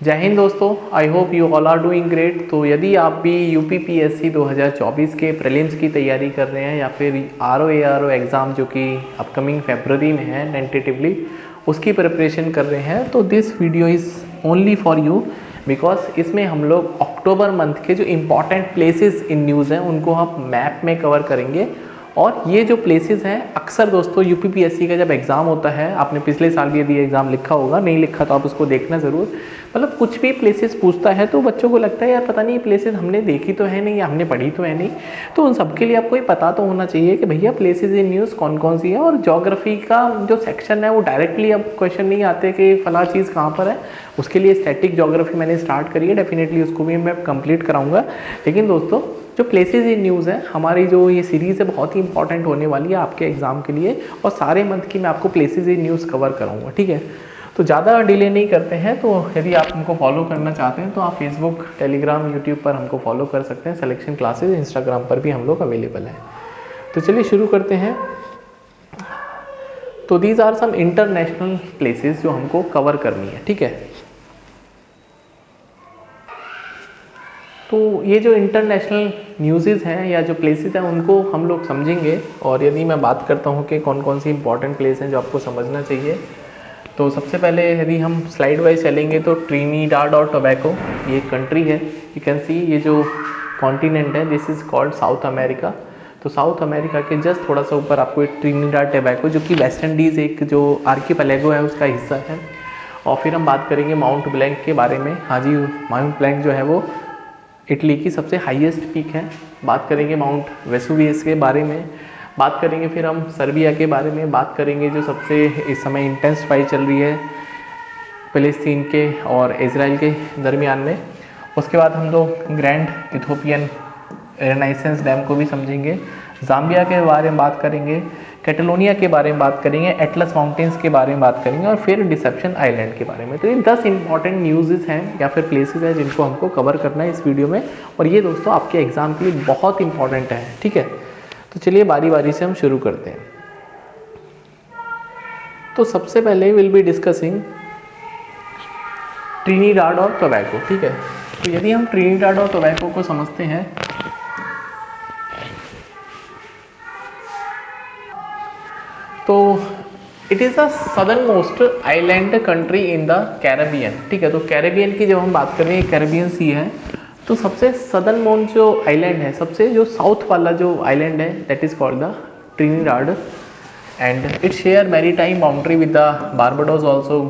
जय हिंद दोस्तों, I hope you all are doing great. तो यदि आप भी यूपीपीएससी 2024 के प्रीलिम्स की तैयारी कर रहे हैं या फिर आरओ एआरओ एग्ज़ाम जो कि अपकमिंग फेब्रुअरी में है टेंटेटिवली, उसकी प्रिपरेशन कर रहे हैं, तो this video is only for you because इसमें हम लोग अक्टूबर मंथ के जो इम्पॉर्टेंट प्लेसेस इन न्यूज़ हैं उनको हम मैप में कवर करेंगे। और ये जो प्लेसेस हैं अक्सर दोस्तों यूपीपीएससी का जब एग्ज़ाम होता है, आपने पिछले साल भी यदि एग्ज़ाम लिखा होगा, नहीं लिखा तो आप उसको देखना ज़रूर। मतलब कुछ भी प्लेसेस पूछता है तो बच्चों को लगता है यार पता नहीं ये प्लेसेस हमने देखी तो है नहीं या हमने पढ़ी तो है नहीं। तो उन सबके लिए आपको ये पता तो होना चाहिए कि भैया प्लेसेस इन न्यूज़ कौन कौन सी है। और ज्योग्राफी का जो सेक्शन है वो डायरेक्टली अब क्वेश्चन नहीं आते कि फला चीज़ कहाँ पर है। उसके लिए स्टैटिक ज्योग्राफी मैंने स्टार्ट करी है, डेफिनेटली उसको भी मैं कंप्लीट कराऊंगा। लेकिन दोस्तों जो प्लेसेस इन न्यूज़ है, हमारी जो ये सीरीज़ है बहुत ही इंपॉर्टेंट होने वाली है आपके एग्ज़ाम के लिए, और सारे मंथ की मैं आपको प्लेसेस इन न्यूज़ कवर कराऊंगा। ठीक है, तो ज़्यादा डिले नहीं करते हैं। तो यदि आप हमको फॉलो करना चाहते हैं तो आप फेसबुक, टेलीग्राम, यूट्यूब पर हमको फॉलो कर सकते हैं। सिलेक्शन क्लासेस इंस्टाग्राम पर भी हम लोग अवेलेबल हैं। तो चलिए शुरू करते हैं। तो these are some international places जो हमको कवर करनी है। ठीक है, तो ये जो इंटरनेशनल न्यूज़ हैं या जो प्लेसेस हैं उनको हम लोग समझेंगे। और यदि मैं बात करता हूँ कि कौन कौन सी इंपॉर्टेंट प्लेस हैं जो आपको समझना चाहिए, तो सबसे पहले यदि हम स्लाइड वाइज चलेंगे तो ट्रिनिडाड और टोबैको ये एक कंट्री है। यू कैन सी ये जो कॉन्टिनेंट है this is called south America. तो साउथ अमेरिका के जस्ट थोड़ा सा ऊपर आपको एक ट्रिनिडाड टोबैको जो कि वेस्ट इंडीज़ एक जो आर्कीपेलागो है उसका हिस्सा है। और फिर हम बात करेंगे माउंट ब्लैंक के बारे में। हाँ जी, माउंट ब्लैंक जो है वो इटली की सबसे हाईएस्ट पीक है। बात करेंगे माउंट वेसुवियस के बारे में, बात करेंगे फिर हम सर्बिया के बारे में, बात करेंगे जो सबसे इस समय इंटेंस फाइट चल रही है फ़िलिस्तीन के और इजराइल के दरमियान में। उसके बाद हम लोग ग्रैंड इथोपियन रेनाइसेंस डैम को भी समझेंगे, ज़ाम्बिया के बारे में बात करेंगे, कैटलोनिया के बारे में बात करेंगे, एटलस माउंटेन्स के बारे में बात करेंगे और फिर डिसेप्शन आइलैंड के बारे में। तो ये 10 इंपॉर्टेंट न्यूज़ हैं या फिर प्लेसेस हैं जिनको हमको कवर करना है इस वीडियो में, और ये दोस्तों आपके एग्जाम के लिए बहुत इंपॉर्टेंट है। ठीक है, तो चलिए बारी बारी से हम शुरू करते हैं। तो सबसे पहले विल बी डिस्कसिंग ट्रिनिडाड और टोबैको। ठीक है, तो यदि हम ट्रिनिडाड और टोबैको को समझते हैं तो it is the southern most island country in the Caribbean. ठीक है, तो कैरेबियन की जब हम बात कर रहे हैं, कैरेबियन सी है, तो सबसे सदर्न मोस्ट जो आइलैंड है, सबसे जो साउथ वाला जो आइलैंड है that is called the Trinidad and it share maritime boundary with the Barbados also,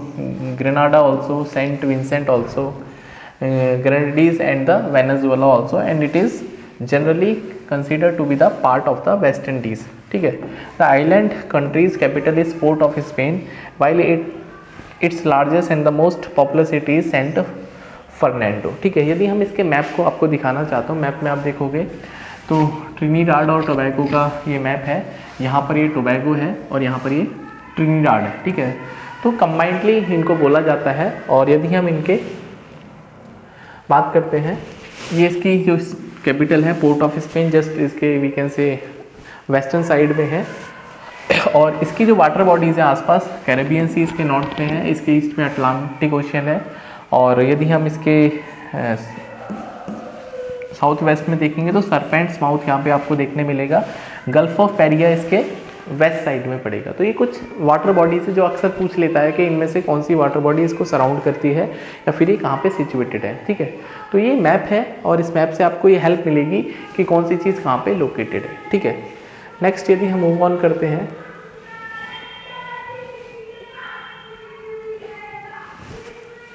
Grenada also, Saint Vincent also, Grenadines and the Venezuela also, and it is generally considered to be the part of the West Indies. ठीक है, the island country's capital is Port of Spain while its largest and the most populous city is Saint Fernando. ठीक है, यदि हम इसके map को आपको दिखाना चाहता हूँ, मैप में आप देखोगे तो ट्रिनिडाड और टोबैको का ये मैप है। यहाँ पर ये टोबैको है और यहाँ पर ये ट्रिनिडाड है। ठीक है, तो कंबाइंडली इनको बोला जाता है। और यदि हम इनके बात करते हैं, ये इसकी जो कैपिटल है पोर्ट ऑफ स्पेन, जस्ट इसके we can say western side में है। और इसकी जो वाटर बॉडीज़ हैं आसपास, कैरेबियन सी इसके नॉर्थ में है, इसके ईस्ट में अटलांटिक ओशियन है। और यदि हम इसके साउथ वेस्ट में देखेंगे तो सरपेंट्स माउथ यहाँ पे आपको देखने मिलेगा। गल्फ ऑफ पेरिया इसके वेस्ट साइड में पड़ेगा। तो ये कुछ वाटर बॉडी से जो अक्सर पूछ लेता है कि इनमें से कौन सी वाटर बॉडी इसको सराउंड करती है या फिर ये कहाँ पे सिचुएटेड है। ठीक है, तो ये मैप है और इस मैप से आपको ये हेल्प मिलेगी कि कौन सी चीज़ कहाँ पे लोकेटेड है। ठीक है, नेक्स्ट यदि हम मूव ऑन करते हैं,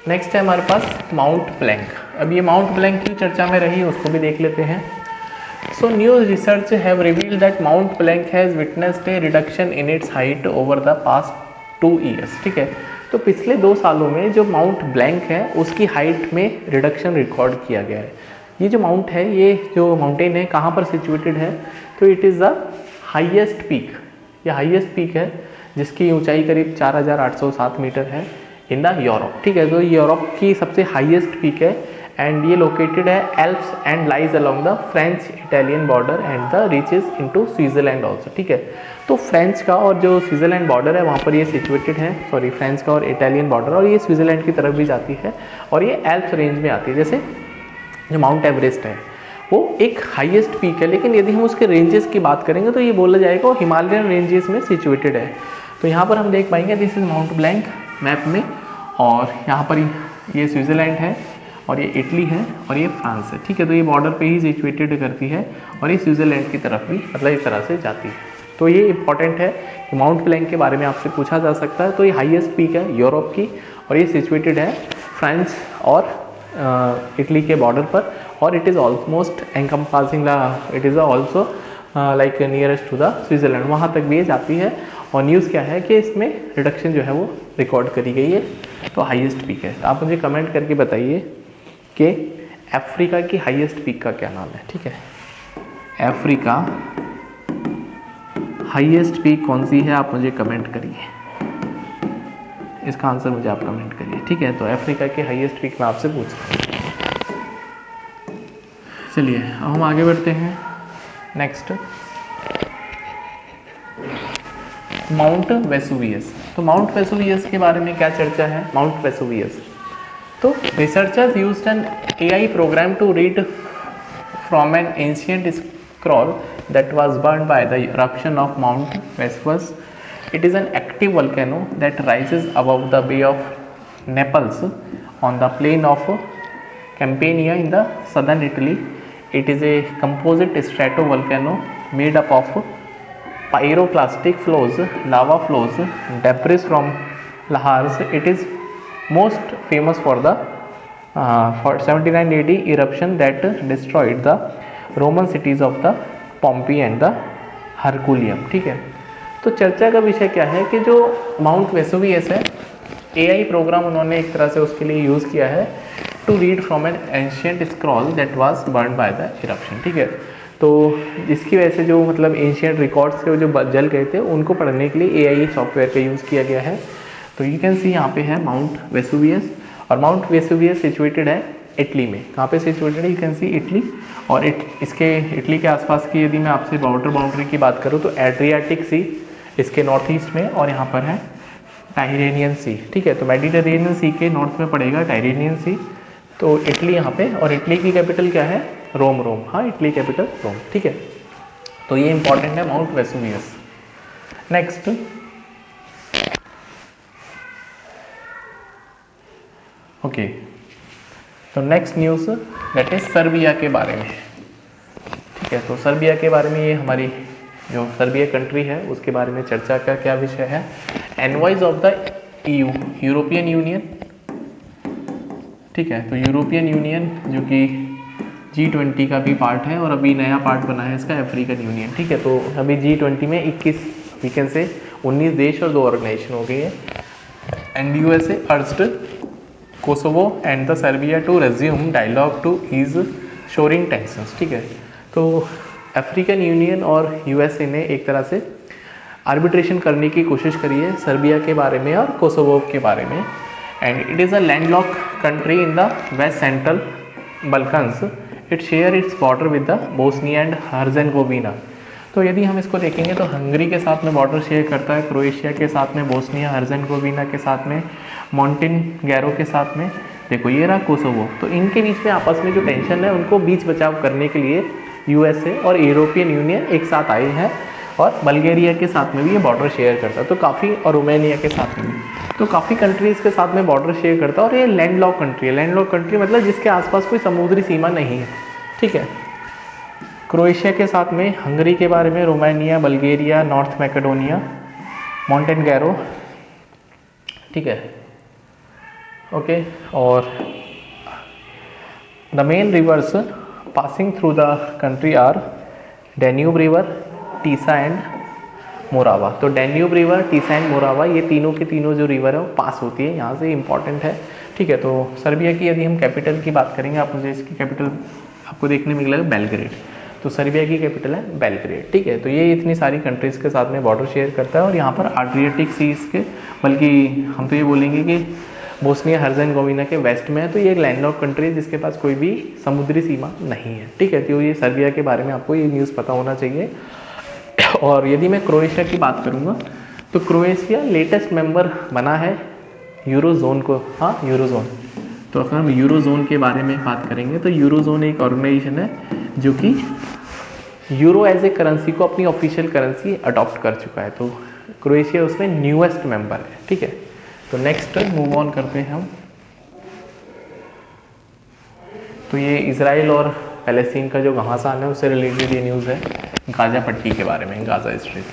नेक्स्ट है हमारे पास माउंट ब्लैंक। अब ये माउंट ब्लैंक की चर्चा में रही, उसको भी देख लेते हैं। So new research have revealed that Mount Blanc has witnessed a reduction in its height over the past 2 years. ठीक है, तो पिछले 2 सालों में जो माउंट ब्लैंक है उसकी हाइट में रिडक्शन रिकॉर्ड किया गया है। ये जो माउंट है, ये जो माउंटेन है कहाँ पर सिचुएटेड है, तो it is the highest peak. ये हाईएस्ट पीक है जिसकी ऊंचाई करीब 4807 मीटर है इन द यूरोप। ठीक है, तो यूरोप की सबसे हाईएस्ट पीक है एंड ये लोकेटेड है Alps and lies along the French Italian border and the reaches into Switzerland also, ठीक है। तो फ्रेंच का और जो स्विट्जरलैंड बॉर्डर है वहाँ पर ये सिचुएटेड है, सॉरी फ्रेंच का और इटालियन बॉर्डर, और ये स्विट्जरलैंड की तरफ भी जाती है और ये एल्प्स रेंज में आती है। जैसे जो माउंट एवरेस्ट है वो एक हाईएस्ट पीक है, लेकिन यदि हम उसके रेंजेस की बात करेंगे तो ये बोला जाएगा वो हिमालयन रेंजेस में सिचुएटेड है। तो यहाँ पर हम देख पाएंगे this is mount blank map में, और यहाँ पर ये स्विट्जरलैंड है और ये इटली है और ये फ्रांस है, ठीक है। तो ये बॉर्डर पे ही सिचुएटेड करती है और ये स्विट्जरलैंड की तरफ भी मतलब इस तरह से जाती है। तो ये इंपॉर्टेंट है कि माउंट ब्लैंक के बारे में आपसे पूछा जा सकता है। तो ये हाईएस्ट पीक है यूरोप की और ये सिचुएटेड है फ्रांस और इटली के बॉर्डर पर, और it is almost encompassing it is also like nearest to the Switzerland, वहाँ तक भी ये जाती है। और न्यूज़ क्या है कि इसमें रिडक्शन जो है वो रिकॉर्ड करी गई है, तो हाईएस्ट पीक है। तो आप मुझे कमेंट करके बताइए कि अफ्रीका की हाईएस्ट पीक का क्या नाम है, ठीक है। अफ्रीका हाईएस्ट पीक कौन सी है, आप मुझे कमेंट करिए, इसका आंसर मुझे आप कमेंट करिए, ठीक है। तो अफ्रीका की हाईएस्ट पीक मैं आपसे पूछ रहा हूँ। चलिए अब हम आगे बढ़ते हैं। Next mount Vesuvius. तो माउंट वेसुवियस के बारे में क्या चर्चा है। माउंट वेसुवियस, तो researchers used an AI program to read from an ancient scroll that was burned by the eruption of Mount Vesuvius. It is an active volcano that rises above the Bay of Naples on the plain of Campania in the southern Italy. It is a composite stratovolcano made up of pyroclastic flows, lava flows, debris from lahars. It is most famous for the 79 AD eruption that destroyed the Roman cities of the Pompeii and the Herculaneum, ठीक है। तो चर्चा का विषय क्या है कि जो माउंट वेसुवियस है, AI प्रोग्राम उन्होंने एक तरह से उसके लिए यूज़ किया है to read from an ancient scroll that was burn by the eruption, ठीक है। तो जिसकी वजह से जो मतलब एंशिएंट रिकॉर्ड्स थे जो जल गए थे उनको पढ़ने के लिए AI सॉफ्टवेयर का यूज़ किया गया है। तो यू कैन सी यहाँ पे है माउंट वेसुवियस, और माउंट वेसुवियस सिचुएटेड है इटली में। कहाँ पे सिचुएटेड है, यू कैन सी इटली। और इसके इटली के आसपास की यदि मैं आपसे वाटर बाउंड्री की बात करूँ तो एड्रियाटिक सी इसके नॉर्थ ईस्ट में, और यहाँ पर है टाइरेनियन सी, ठीक है। तो मेडिटेरेनियन सी के नॉर्थ में पड़ेगा टाइरेनियन सी। तो इटली यहाँ पे, और इटली की कैपिटल क्या है, रोम। हाँ, इटली कैपिटल रोम, ठीक है। तो ये इंपॉर्टेंट है माउंट वेसुवियस। नेक्स्ट ओके, तो next news that is Serbia के बारे में, ठीक है। तो सर्बिया के बारे में, ये हमारी जो सर्बिया कंट्री है उसके बारे में चर्चा का क्या विषय है। Envoys of the EU, European Union, ठीक है। तो यूरोपियन यूनियन जो कि G20 का भी पार्ट है और अभी नया पार्ट बना है इसका अफ्रीकन यूनियन, ठीक है। तो अभी G20 में 21 वीकेंड से 19 देश और 2 ऑर्गेनाइजेशन हो गई है। And USA urged Kosovo and the Serbia to resume dialogue to ease soaring tensions, ठीक है। तो अफ्रीकन यूनियन और USA ने एक तरह से आर्बिट्रेशन करने की कोशिश करी है सर्बिया के बारे में और कोसोवो के बारे में। And it is a landlocked country in the west central Balkans. It share its border with the Bosnia and Herzegovina. तो यदि हम इसको देखेंगे तो हंगरी के साथ में बॉर्डर शेयर करता है, क्रोएशिया के साथ में, बोस्निया हर्जेगोविना के साथ में, मॉन्टेनेग्रो के साथ में, देखो ये रहा कोसोवो। तो इनके बीच में आपस में जो टेंशन है उनको बीच बचाव करने के लिए USA और यूरोपियन यूनियन एक साथ आए हैं, और बल्गेरिया के साथ में भी ये बॉर्डर शेयर करता है, तो काफ़ी, और रोमानिया के साथ में, तो काफ़ी कंट्रीज़ के साथ में बॉर्डर शेयर करता है। और ये लैंडलॉक कंट्री है। लैंडलॉक कंट्री मतलब जिसके आसपास कोई समुद्री सीमा नहीं है, ठीक है। क्रोएशिया के साथ में, हंगरी के बारे में, Romania, Bulgaria, North Macedonia, Montenegro, ठीक है, ओके। और the main rivers passing through the country are Danube river, Tisa and Morava. तो Danube river, Tisa and Morava, ये तीनों के तीनों जो रिवर है वो पास होती है यहाँ से, इंपॉर्टेंट है, ठीक है। तो सर्बिया की यदि हम कैपिटल की बात करेंगे, आप मुझे इसकी कैपिटल आपको देखने में मिलेगा बेलग्रेड। तो सर्बिया की कैपिटल है बेलग्रेड, ठीक है। तो ये इतनी सारी कंट्रीज़ के साथ में बॉर्डर शेयर करता है, और यहाँ पर एड्रियाटिक सीज के, बल्कि हम तो ये बोलेंगे कि बोस्निया हर्जेगोविना के वेस्ट में है। तो ये एक लैंडलॉक्ड कंट्री है जिसके पास कोई भी समुद्री सीमा नहीं है, ठीक है। तो ये सर्बिया के बारे में आपको ये न्यूज़ पता होना चाहिए। और यदि मैं क्रोएशिया की बात करूँगा तो क्रोएशिया लेटेस्ट मेंबर बना है यूरोजोन को, हाँ यूरोजोन। तो अगर हम यूरोजोन के बारे में बात करेंगे तो यूरोजोन एक ऑर्गेनाइजेशन है जो कि यूरो एज ए करेंसी को अपनी ऑफिशियल करेंसी अडॉप्ट कर चुका है। तो क्रोएशिया उसमें न्यूएस्ट मेंबर है, ठीक है। तो नेक्स्ट मूव ऑन करते हैं हम। तो ये इजराइल और पैलेस्टीन का जो घमासान है उससे रिलेटेड ये न्यूज़ है गाजा पट्टी के बारे में, गाजा स्ट्रिप।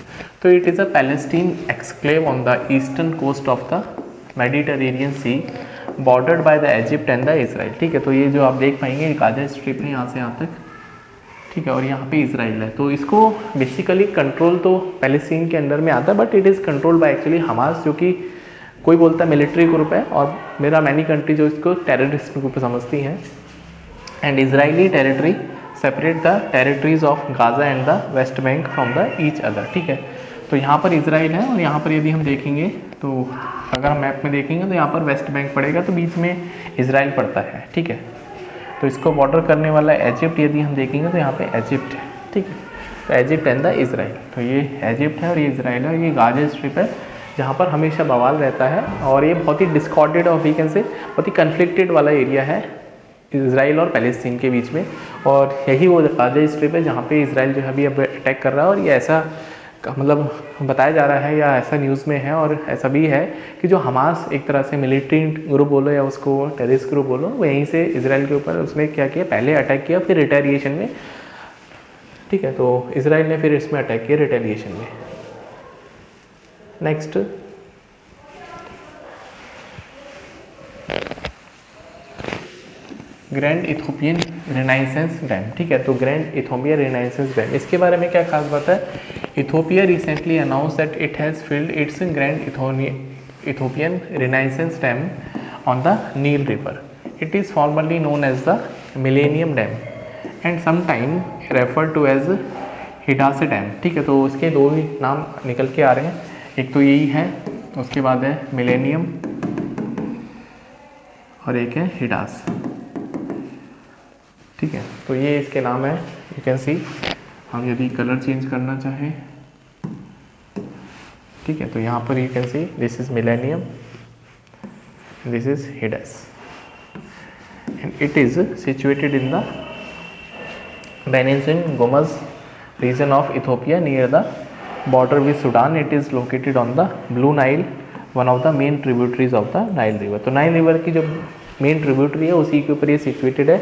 तो it is a Palestine exclave on the eastern coast of the Mediterranean sea bordered by the Egypt and the Israel, ठीक है। तो ये जो आप देख पाएंगे गाजा स्ट्रिप है यहाँ से यहाँ तक, ठीक है। और यहाँ पे इसराइल है। तो इसको बेसिकली कंट्रोल तो पैलेस्टीन के अंदर में आता है, but it is controlled by actually Hamas, जो कि कोई बोलता है मिलिट्री ग्रुप है और मेरा मैनी कंट्री जो इसको टेररिस्ट ग्रुप समझती हैं। And Israeli territory separate the territories of Gaza and the West Bank from the each other, ठीक है। तो यहाँ पर इजराइल है और यहाँ पर यदि हम देखेंगे तो अगर हम मैप में देखेंगे तो यहाँ पर वेस्ट बैंक पड़ेगा, तो बीच में इजराइल पड़ता है, ठीक है। तो इसको बॉर्डर करने वाला इजिप्ट यदि हम देखेंगे तो यहाँ पे इजिप्ट है, ठीक है। तो इजिप्ट एंड द इजराइल, तो ये इजिप्ट है और ये इजराइल है और ये गाजा स्ट्रिप है जहाँ पर हमेशा बवाल रहता है। और ये बहुत ही डिस्कॉर्डेड और वी कैन से बहुत ही कन्फ्लिक्टेड वाला एरिया है इजराइल और पैलेस्टीन के बीच में। और यही वो गाजा स्ट्रिप है जहाँ पे इजराइल जो है अभी अब अटैक कर रहा है। और ये ऐसा मतलब बताया जा रहा है या ऐसा न्यूज़ में है और ऐसा भी है कि जो हमास एक तरह से मिलिट्री ग्रुप बोलो या उसको टेररिस्ट ग्रुप बोलो, वो यहीं से इजराइल के ऊपर उसने क्या किया, पहले अटैक किया फिर रिटेलिएशन में, ठीक है। तो इजराइल ने फिर इसमें अटैक किया रिटेलिएशन में। Next grand Ethiopian renaissance dam, ठीक है। तो ग्रैंड इथोपिया रेनाइसेंस डैम, इसके बारे में क्या खास बात है, Ethiopia recently announce that it has filled its grand Ethiopian renaissance dam on the Nile river. It is formally known as the millennium dam and sometime refer to as Hidase dam, ठीक है। तो उसके दो ही नाम निकल के आ रहे हैं, एक तो यही है, उसके बाद है मिलेनियम और एक है हिडास, ठीक है। तो ये इसके नाम है, यू कैन सी। हम यदि कलर चेंज करना चाहें, ठीक है, तो यहाँ पर you can see this is millennium, this is Hidase and it is situated in the Benin Gumuz region of Ethiopia near the border with Sudan. It is located on the Blue Nile, one of the main tributaries of the Nile River. तो Nile river की जो main tributary है उसी के ऊपर ये situated है।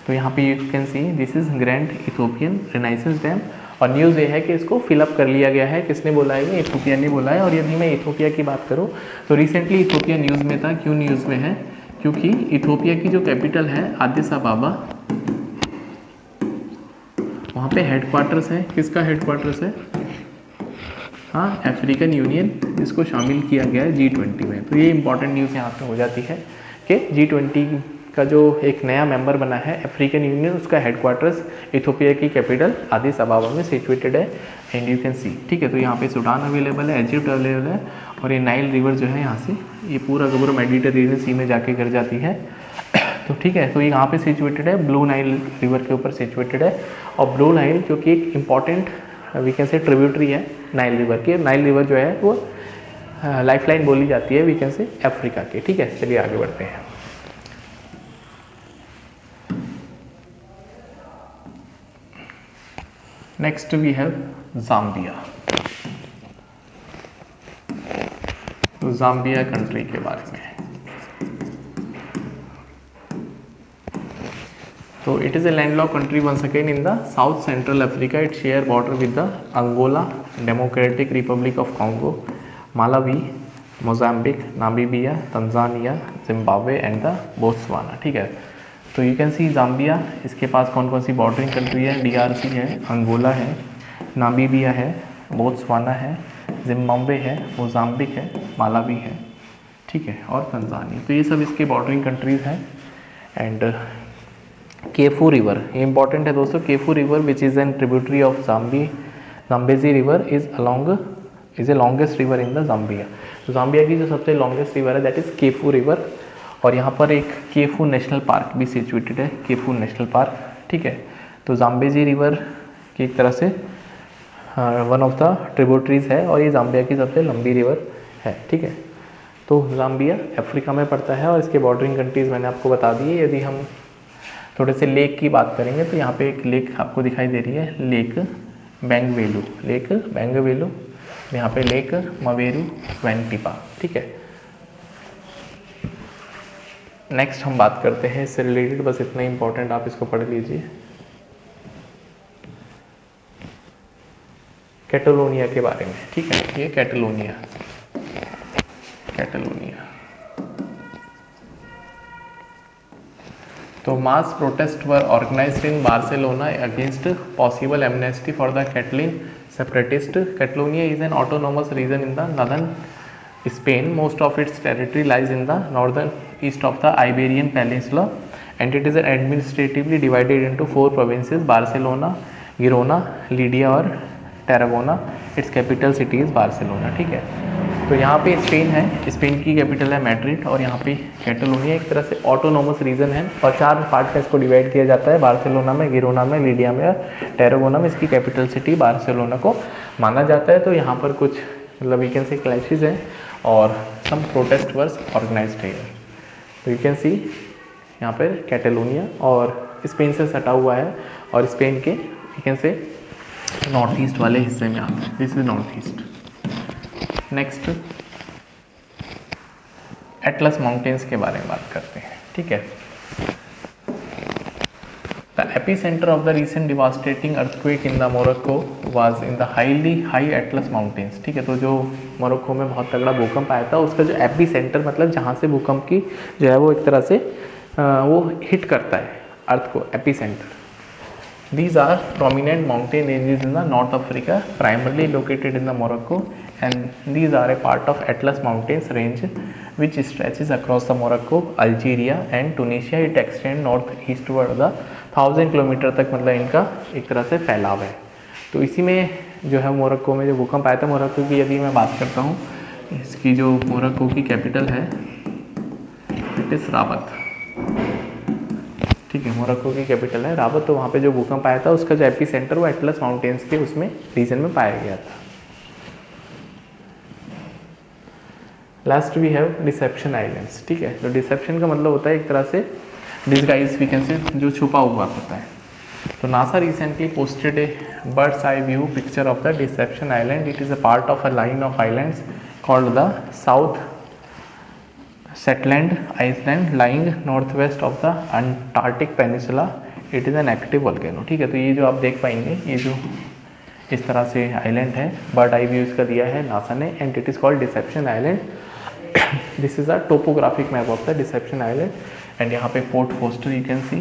तो यहाँ पे you can see this is grand Ethiopian renaissance dam. और न्यूज़ ये है कि इसको फिलअप कर लिया गया है, किसने बोला है, ये इथोपिया ने बोला है। और यदि मैं इथोपिया की बात करूँ तो रिसेंटली इथोपिया न्यूज़ में था। क्यों न्यूज़ में है, क्योंकि इथोपिया की जो कैपिटल है आदिस अबाबा, वहाँ पे हेडक्वार्टर्स है, किसका हेडक्वार्टर्स है, हाँ अफ्रीकन यूनियन, जिसको शामिल किया गया है G20 में। तो ये इंपॉर्टेंट न्यूज़ यहाँ पे हो जाती है कि G20 का जो एक नया मेंबर बना है अफ्रीकन यूनियन, उसका हेडक्वार्टर्स इथोपिया की कैपिटल आदिस अबाबा में सिचुएटेड है एंड यू कैन सी, ठीक है। तो यहाँ पे सूडान अवेलेबल है, इजिप्ट अवेलेबल है और ये नाइल रिवर जो है यहाँ से ये पूरा का पूरा मेडिटेरेनियन सी में जाके गिर जाती है। तो ठीक है, तो ये यहाँ पे सिचुएटेड है, ब्लू नाइल रिवर के ऊपर सिचुएटेड है। और ब्लू नाइल जो कि एक important we can say tributary है नाइल रिवर की। नाइल रिवर जो है वो लाइफलाइन बोली जाती है वी कैन से अफ्रीका की, ठीक है। चलिए आगे बढ़ते हैं। Next we have Zambia. तो ज़ाम्बिया कंट्री के बारे में, तो it is a landlocked country once again in the south central Africa. It share border with the Angola, Democratic Republic of Congo, Malawi, Mozambique, Namibia, Tanzania, Zimbabwe and the Botswana, ठीक है। तो you can C Zambia, इसके पास कौन कौन सी bordering country है, DRC है, अंगोला है, नामीबिया है, बोत्सवाना है, जिम्बाब्वे है, मोजाम्बिक है, मालावी है, ठीक है, और तंजानिया। तो ये सब इसके बॉर्डरिंग कंट्रीज़ हैं। एंड केफू रिवर, ये इंपॉर्टेंट है दोस्तों। Kafue river which is an tributary of Zambezi river is a longest river in the Zambia. तो ज़ाम्बिया की जो सबसे लॉन्गेस्ट रिवर है दैट इज़ केफू रिवर। और यहाँ पर एक केफू नेशनल पार्क भी सिचुएटेड है, केफू नेशनल पार्क, ठीक है। तो जाम्बेजी रिवर की एक तरह से वन ऑफ द ट्रिब्यूटरीज है और ये जाम्बिया की सबसे लंबी रिवर है, ठीक है। तो जाम्बिया अफ्रीका में पड़ता है और इसके बॉर्डरिंग कंट्रीज़ मैंने आपको बता दी है। यदि हम थोड़े से लेक की बात करेंगे तो यहाँ पे एक लेक आपको दिखाई दे रही है, लेक बैंगवेलू, यहाँ पे लेक मवेरू वेंटिपा, ठीक है। नेक्स्ट हम बात करते हैं इससे रिलेटेड, बस इतना इंपॉर्टेंट आप इसको पढ़ लीजिए, कैटलोनिया के बारे में, ठीक है। ये कैटलोनिया तो mass protest were organized in Barcelona against possible amnesty for the Catalan separatist. Catalonia is an autonomous region in the northern Spain. Most of its territory lies in the northern east of the Iberian Peninsula and it is administratively divided into 4 provinces: Barcelona, Girona, Lleida और Tarragona. Its capital city is Barcelona, ठीक है। तो यहाँ पे Spain है, Spain की capital है Madrid और यहाँ पे कैटलोनिया एक तरह से ऑटोनोमस रीजन है और 4 पार्ट में इसको डिवाइड किया जाता है, बार्सिलोना में, गिरोना में, लीडिया में और टेरागोना में। इसकी कैपिटल सिटी बार्सिलोना को माना जाता है। तो यहाँ पर कुछ मतलब वी कैन से क्लैशेज हैं और सम प्रोटेस्ट वर्स ऑर्गेनाइज्ड है। तो यू कैन सी यहाँ पर कैटलोनिया और स्पेन से सटा हुआ है और स्पेन के you can say north east वाले हिस्से में आता है। This is north east. Next Atlas mountains के बारे में बात करते हैं, ठीक है। The epicenter of the recent devastating earthquake in the Morocco was in the high Atlas Mountains, ठीक है। तो जो मोरक्को में बहुत तगड़ा भूकंप आया था उसका जो एपिसेंटर मतलब जहाँ से भूकंप की जो है वो एक तरह से वो हिट करता है अर्थ को, epicentre. These are prominent mountain ranges in the North Africa, primarily located in the Morocco, and these are a part of Atlas Mountains range, which stretches across the Morocco, Algeria, and Tunisia. It extends northeastward the 1000 kilometre तक, मतलब इनका एक तरह से फैलाव है। तो इसी में जो है मोरक्को में जो भूकंप आया था, मोरक्को की यदि मैं बात करता हूँ, इसकी जो मोरक्को की कैपिटल है इट इज़ राबत, ठीक है। मोरक्को की कैपिटल है राबत। तो वहाँ पे जो भूकंप आया था उसका जो एपिसेंटर वो एटलस माउंटेन्स के उसमें रीजन में पाया गया था। Last we have Deception Islands, ठीक है। तो डिसेप्शन का मतलब होता है एक तरह से डिस्गाइज, वी कैन से जो छुपा हुआ होता है। तो NASA recently posted a bird's eye view picture of the Deception Island. It is a part of a line of islands called the South Shetland Island lying northwest of the Antarctic Peninsula. It is an active volcano, ठीक है। तो ये जो आप देख पाएंगे ये जो इस तरह से आइलैंड है, बर्ड आई व्यू इसका दिया है नासा ने, and it is called Deception Island. This is a topographic map of the Deception Island and यहाँ पे Port Foster you can see,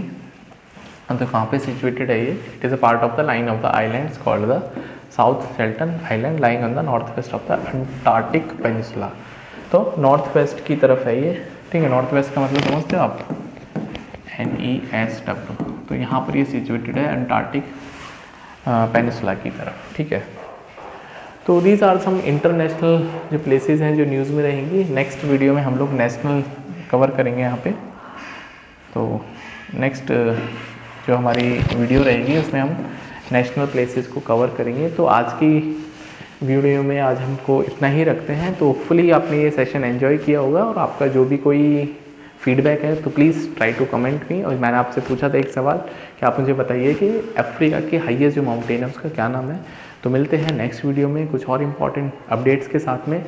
तो कहाँ पे सिचुएटेड है ये? It is a part of the line of the islands called the South शेल्टन Island lying on the north west of the Antarctic peninsula. तो north west की तरफ है ये, ठीक है। नॉर्थ वेस्ट का मतलब समझते हो आप, NESW। तो यहाँ पर ये सिचुएटेड है अंटार्कटिक पेनिनसुला की तरफ, ठीक है। तो दीज आर सम इंटरनेशनल जो प्लेसेस हैं जो न्यूज़ में रहेंगी। नेक्स्ट वीडियो में हम लोग नेशनल कवर करेंगे यहाँ पे। तो नेक्स्ट जो हमारी वीडियो रहेगी उसमें हम नेशनल प्लेसेस को कवर करेंगे। तो आज की वीडियो में आज हमको इतना ही रखते हैं। तो होपफुली आपने ये सेशन एंजॉय किया होगा और आपका जो भी कोई फीडबैक है तो please try to comment me. और मैंने आपसे पूछा था एक सवाल कि आप मुझे बताइए कि अफ्रीका की हाईएस्ट जो माउंटेन है उसका क्या नाम है। तो मिलते हैं नेक्स्ट वीडियो में कुछ और इम्पॉर्टेंट अपडेट्स के साथ में।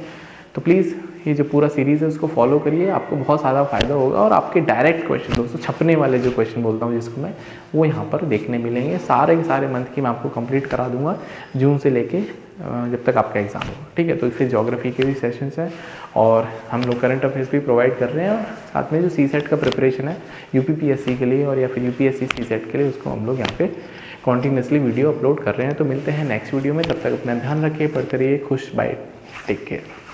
तो प्लीज़ ये जो पूरा सीरीज़ है उसको फॉलो करिए, आपको बहुत ज़्यादा फायदा होगा और आपके डायरेक्ट क्वेश्चन, दोस्तों छपने वाले जो क्वेश्चन बोलता हूँ जिसको मैं, वो यहाँ पर देखने मिलेंगे। सारे के सारे मंथ की मैं आपको कंप्लीट करा दूंगा जून से लेके जब तक आपका एग्ज़ाम होगा, ठीक है। तो फिर ज्योग्राफी के भी सेशंस हैं और हम लोग करंट अफेयर्स भी प्रोवाइड कर रहे हैं और साथ में जो CSET का प्रिपरेशन है UPPSC के लिए और या फिर UPSC CSET के लिए, उसको हम लोग यहाँ पे कॉन्टीन्यूसली वीडियो अपलोड कर रहे हैं। तो मिलते हैं नेक्स्ट वीडियो में, तब तक अपना ध्यान रखिए, पढ़ते रहिए, खुश, बाय, टेक केयर।